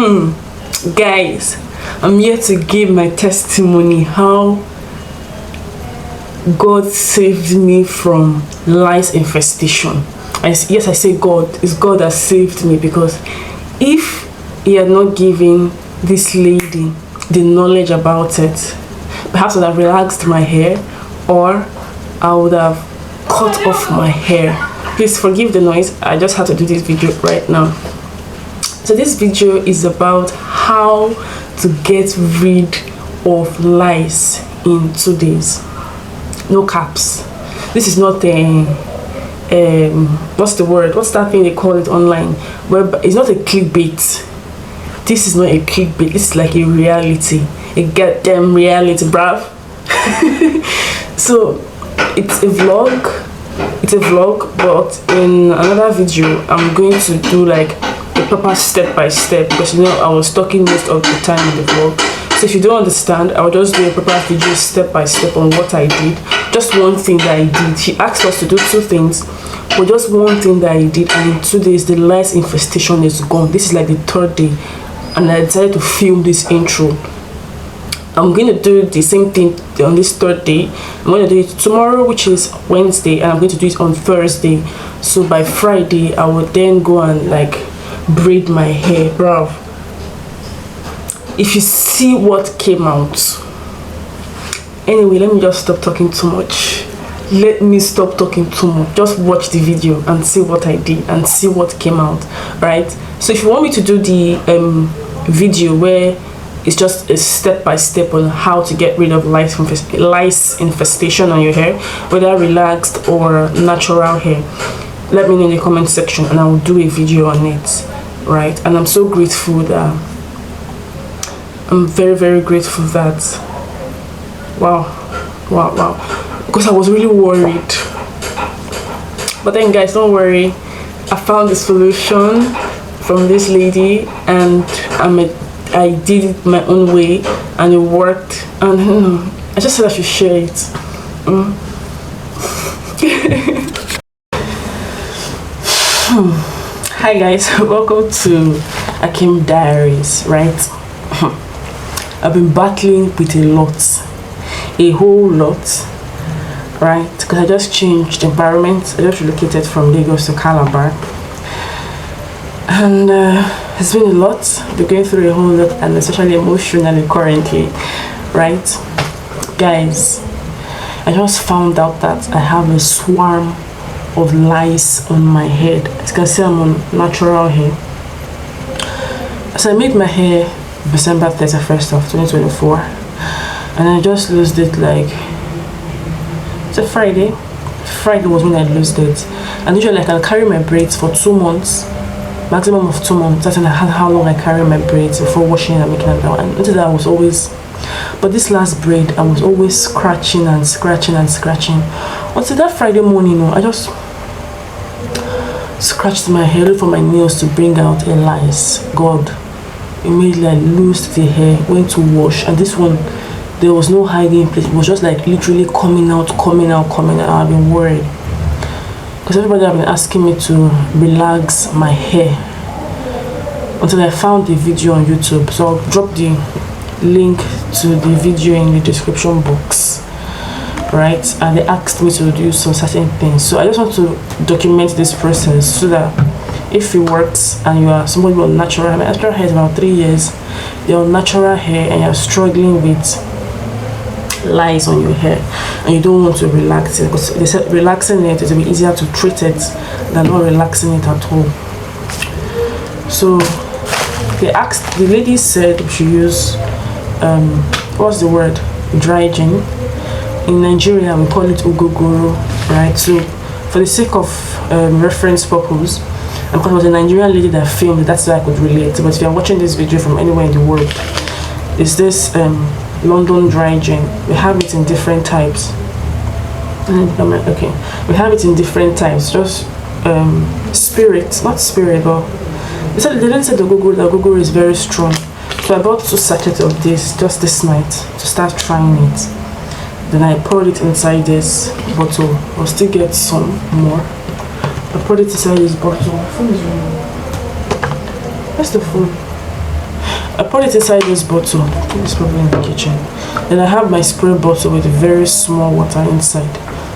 Guys, I'm here to give my testimony how God saved me from lice infestation. Yes, I say God. It's God that saved me, because if he had not given this lady the knowledge about it, perhaps I would have relaxed my hair, or I would have cut off my hair. Please forgive the noise. I just had to do this video right now. So this video is about how to get rid of lice in 2 days. No caps. This is not what's the word? What's that thing they call it online? Well, it's not a clickbait. This is not a clickbait. This is like a reality. A goddamn reality, bruv. So it's a vlog. It's a vlog, but in another video, I'm going to do like a proper step by step, because you know I was talking most of the time in the vlog. So if you don't understand, I'll just do a proper video step by step on what I did. Just one thing that I did. She asked us to do 2 things, but just one thing that I did, and in 2 days the lice infestation is gone. This is like the 3rd day, and I decided to film this intro. I'm going to do the same thing on this 3rd day. I'm going to do it tomorrow, which is Wednesday, and I'm going to do it on Thursday. So by Friday I will then go and like braid my hair, bro. If you see what came out. Anyway, let me just stop talking too much. Let me stop talking too much. Just watch the video and see what I did and see what came out, right? So if you want me to do the video where it's just a step by step on how to get rid of lice infestation on your hair, whether relaxed or natural hair, let me know in the comment section and I will do a video on it, right? And I'm so grateful that I'm very, very grateful that wow, because I was really worried. But then guys, don't worry, I found the solution from this lady, and I did it my own way and it worked, and I just said I should share it. Hi guys, welcome to Akim Diaries, right? I've been battling with a whole lot, right? Because I just changed environment. I just relocated from Lagos to Calabar, and it's been a lot. I've been going through a whole lot, and especially emotionally currently, right? Guys, I just found out that I have a swarm of lice on my head. As you can see, I'm on natural hair. So I made my hair December 31st of 2024, and I just lost it like, it's a Friday was when I lost it. And usually I can carry my braids for 2 months, maximum of 2 months. That's how long I carry my braids before washing and making them down. And until that I was always, but this last braid I was always scratching and scratching and scratching. Until that Friday morning, I just scratched my hair, looked for my nails to bring out a lice. God, immediately I loosed the hair, went to wash, and this one, there was no hiding place. It was just like literally coming out. I've been worried because everybody have been asking me to relax my hair, until I found the video on YouTube. So I'll drop the link to the video in the description box, right? And they asked me to do some certain things, so I just want to document this process so that if it works and you are somebody with natural hair, natural hair is about 3 years, you're on natural hair and you're struggling with lice on your hair and you don't want to relax it, because they said relaxing it is a bit easier to treat it than not relaxing it at all. So the lady said we should use what's the word, dry gin. In Nigeria we call it ugogoro, right? So for the sake of reference purpose, and because it was a Nigerian lady that filmed it, that's why I could relate. But if you're watching this video from anywhere in the world, it's this London dry gin. We have it in different types. Okay, we have it in different types. Just spirit, not spirit, but they didn't say the gogoro is very strong. So I bought 2 sachets of this just this night to start trying it. Then I poured it inside this bottle. I'll still get some more. I poured it inside this bottle. My phone is ringing. Where's the phone? I put it inside this bottle. It's probably in the kitchen. Then I have my spray bottle with very small water inside.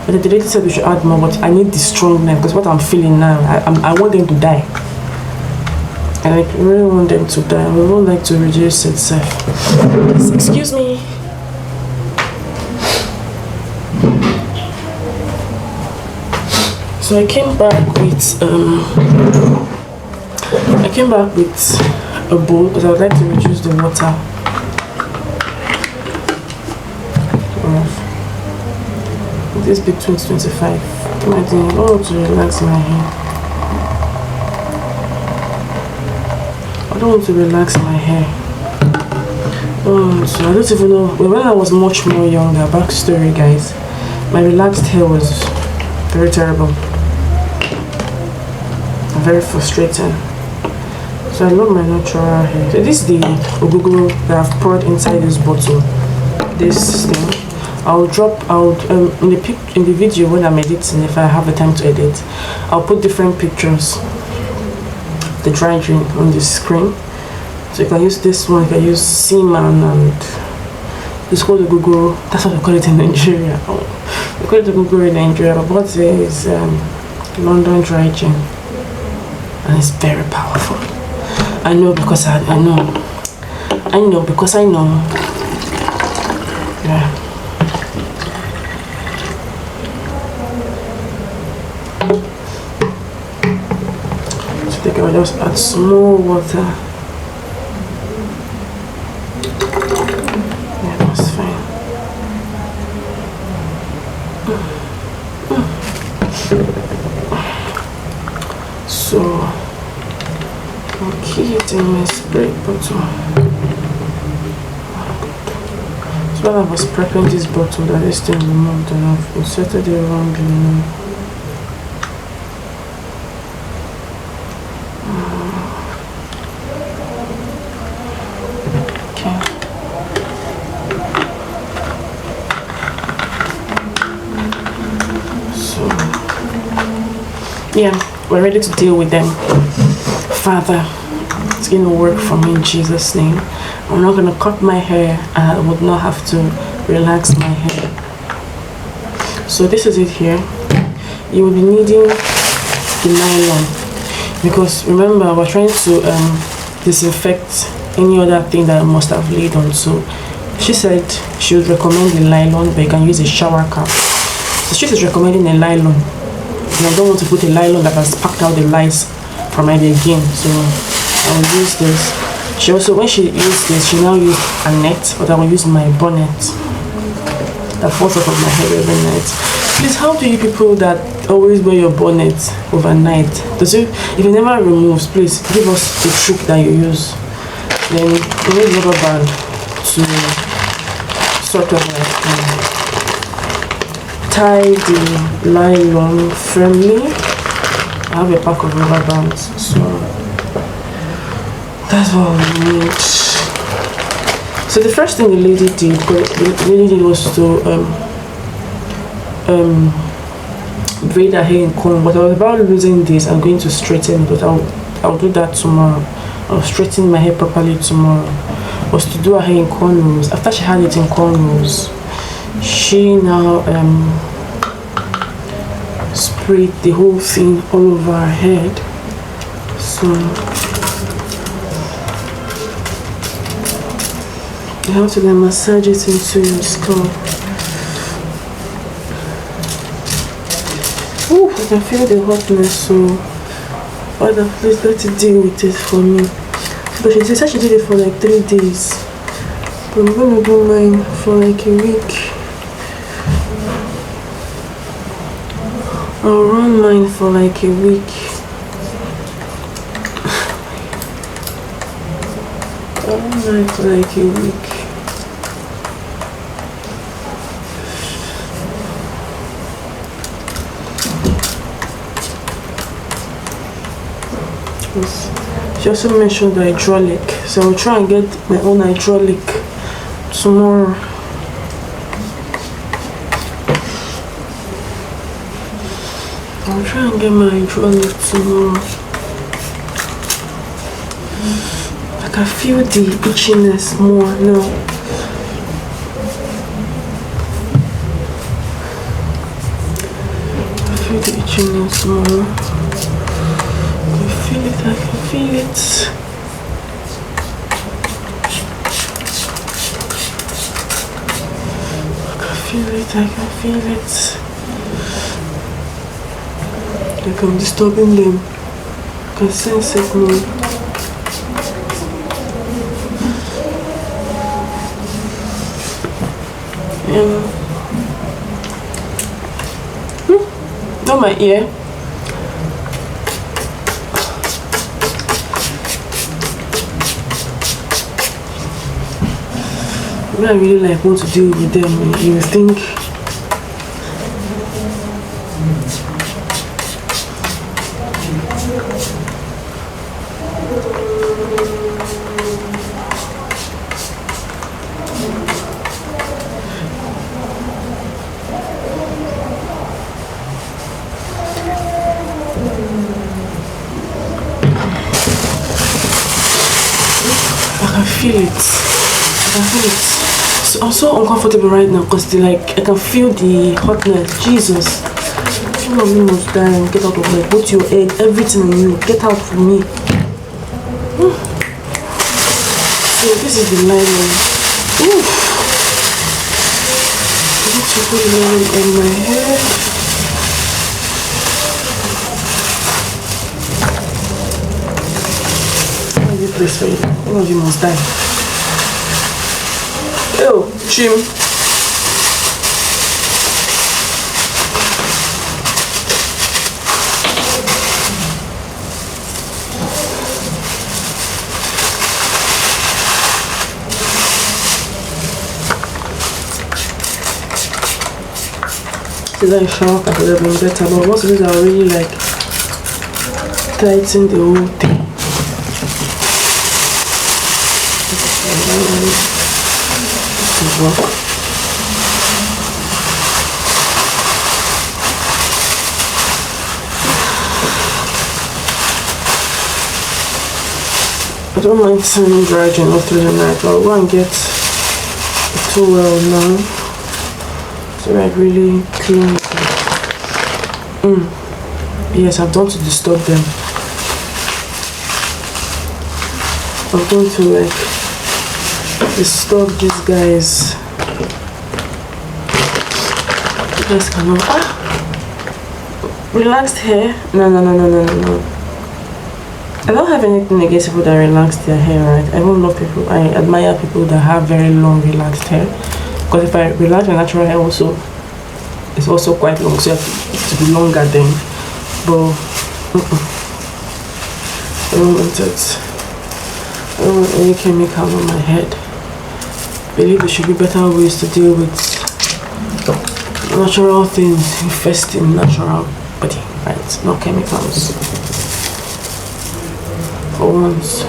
But the lady said we should add more water. I need the strong knife because what I'm feeling now, I want them to die. I really want them to die. I would like to reduce itself. Excuse me. So I came back with a bowl because I would like to reduce the water. This between 25. I think to relax my hair. I don't want to relax my hair. So I don't even know. When I was much more younger, backstory guys, my relaxed hair was very terrible. Very frustrating. So I love my natural hair. So this is the ogogo that I've poured inside this bottle. This thing. In the video when I'm editing, if I have the time to edit, I'll put different pictures, the dry drink on the screen. So you can use this one, you can use Seaman, and it's called the Google. That's what we call it in Nigeria. We call it the Google in Nigeria, but what is London dry gin, and it's very powerful. I know because I know because I know. Yeah. So I will just add some more water. Yeah, that's fine. So I'll keep it in my spray bottle. So while I was prepping this bottle that is still removed, and I've inserted it wrongly. Yeah, we're ready to deal with them. Father, it's going to work for me in Jesus' name. I'm not going to cut my hair, and I would not have to relax my hair. So this is it here. You will be needing the nylon, because remember we're trying to disinfect any other thing that I must have laid on. So she said she would recommend the nylon, but you can use a shower cap. So she is recommending a nylon. And I don't want to put a nylon that has packed out the lice from it again, so I will use this. She also, when she used this, she now used a net, but I will use my bonnet that falls off of my head every night. Please, how do you people that always wear your bonnet overnight, if you never removes, please give us the trick that you use. Then you need rubber band to sort of like tie the nylon firmly. I have a pack of rubber bands, so that's what we need. So the first thing the lady did was to braid her hair in comb. But I was about losing this. I'm going to straighten it, but I'll do that tomorrow. I'll straighten my hair properly tomorrow. Was to do her hair in cornrows. After she had it in cornrows, she now sprayed the whole thing all over her head. So you have to then massage it into your scalp. Ooh, I can feel the hotness. So Father, please let it deal with it for me. But she said she did it for like 3 days, but I'm gonna do mine for like a week. I'll run mine for like a week. I'll run mine for like a week. She also mentioned the hydraulic, so I'll try and get my own hydraulic tomorrow. I'll try and get my hydraulic tomorrow. I can feel the itchiness more now. I feel the itchiness more. I feel it, I can feel it. I can feel it. Like I'm disturbing them. I can sense it now. Not my ear. When I really like want to deal with them, you think feel it. I can feel it. So I'm so uncomfortable right now because I can feel the hotness. Jesus. You know me must die and get out of my put your egg, everything in you. Get out from me. So this is the line. I need to put line on my head. Place for you. One of you must die. Oh, Jim. Is I shock? I could have been better, but most of these are really like tighten the whole thing. I don't mind turning dragging all through the night, but I will go and get a towel now so I really clean it. Yes, I've done to disturb them. I'm going to like disturb these guys. You guys cannot. Relaxed hair? No. I don't have anything against people that relax their hair, right? I don't love people. I admire people that have very long relaxed hair. Because if I relax my natural hair also, it's also quite long, so it to be longer then. But I don't want it. I don't want any chemical on my head. I believe there should be better ways to deal with natural things infesting natural body, right? Not chemicals. For once.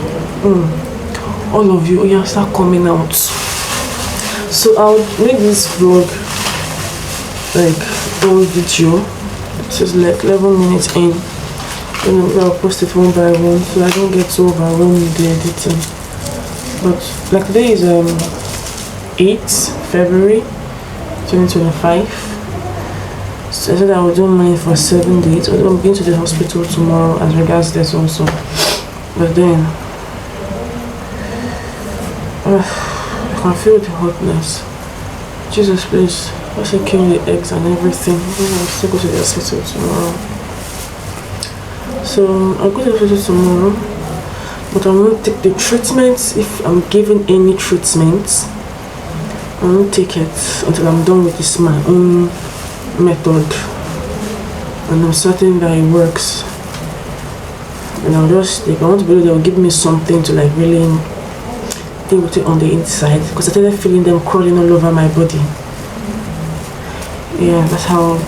All of you, yeah, start coming out. So I'll make this vlog like one video. This is like 11 minutes in. And I'll post it one by one so I don't get so overwhelmed with the editing. But like today is 8th February 2025. So I said I will do mine for 7 days. Although I'm going to the hospital tomorrow as regards this also. But then I can feel the hotness. Jesus, please, let's kill the eggs and everything. I'll still go to the hospital tomorrow. So I'll go to the hospital tomorrow, but I won't take the treatment. If I'm given any treatment, I won't take it until I'm done with this my own method, and I'm certain that it works. And I'll just, if I want to believe, they'll give me something to like really deal with it on the inside, because I started feeling them crawling all over my body. Yeah, that's how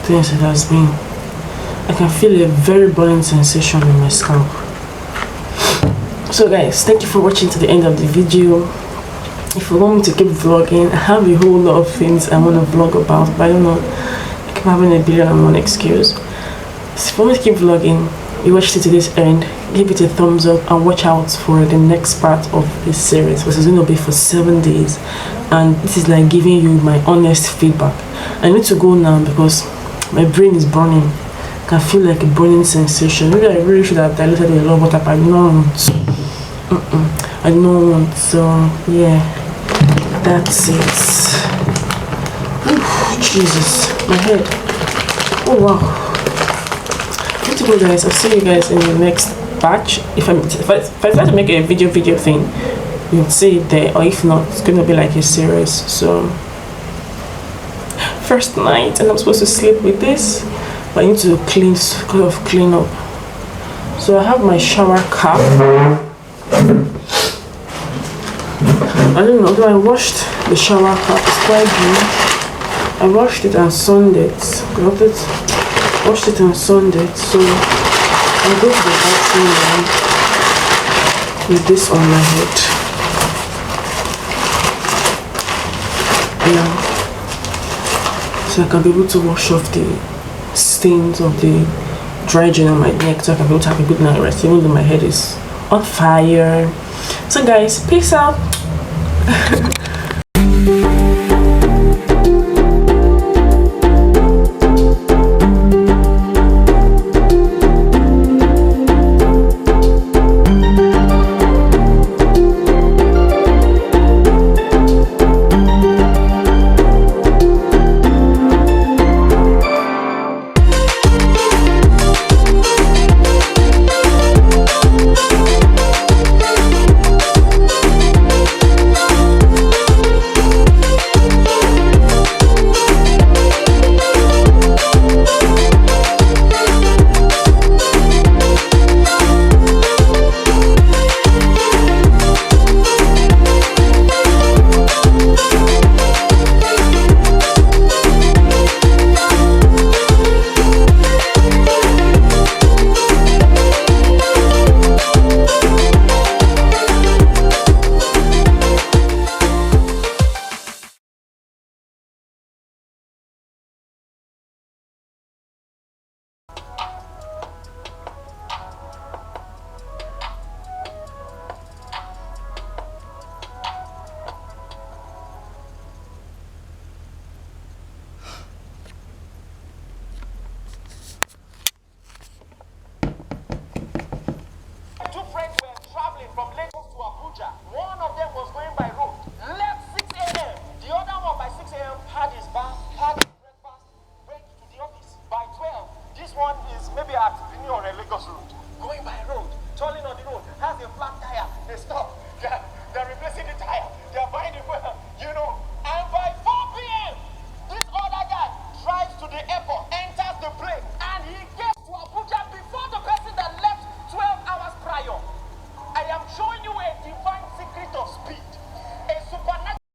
things it has been. I can feel a very burning sensation in my scalp. So guys, thank you for watching to the end of the video. If you want me to keep vlogging, I have a whole lot of things I want to vlog about, but I don't know, I keep having a billion and one excuse. So if you want me to keep vlogging, you watched it to this end, give it a thumbs up and watch out for the next part of this series, because it's going to be for 7 days, and this is like giving you my honest feedback. I need to go now because my brain is burning. I can feel like a burning sensation. Maybe I really should have diluted with a lot of water, but I don't want. I don't want. So yeah, that's it. Oof, Jesus, my head. Oh wow. Good to go, guys. I'll see you guys in the next batch. If I try to make a video thing, you'll see it there, or if not, it's gonna be like a series. So first night, and I'm supposed to sleep with this, but I need to clean up. So I have my shower cap. I don't know, although I washed the shower cap, it's quite good. I washed it and sunned it. Washed it and sunned it. So I'll go to the bathroom now with this on my head. Yeah. So I can be able to wash off the stains of the dry gel on my neck, so I can be able to have a good night rest, even though my head is on fire. So guys, peace out.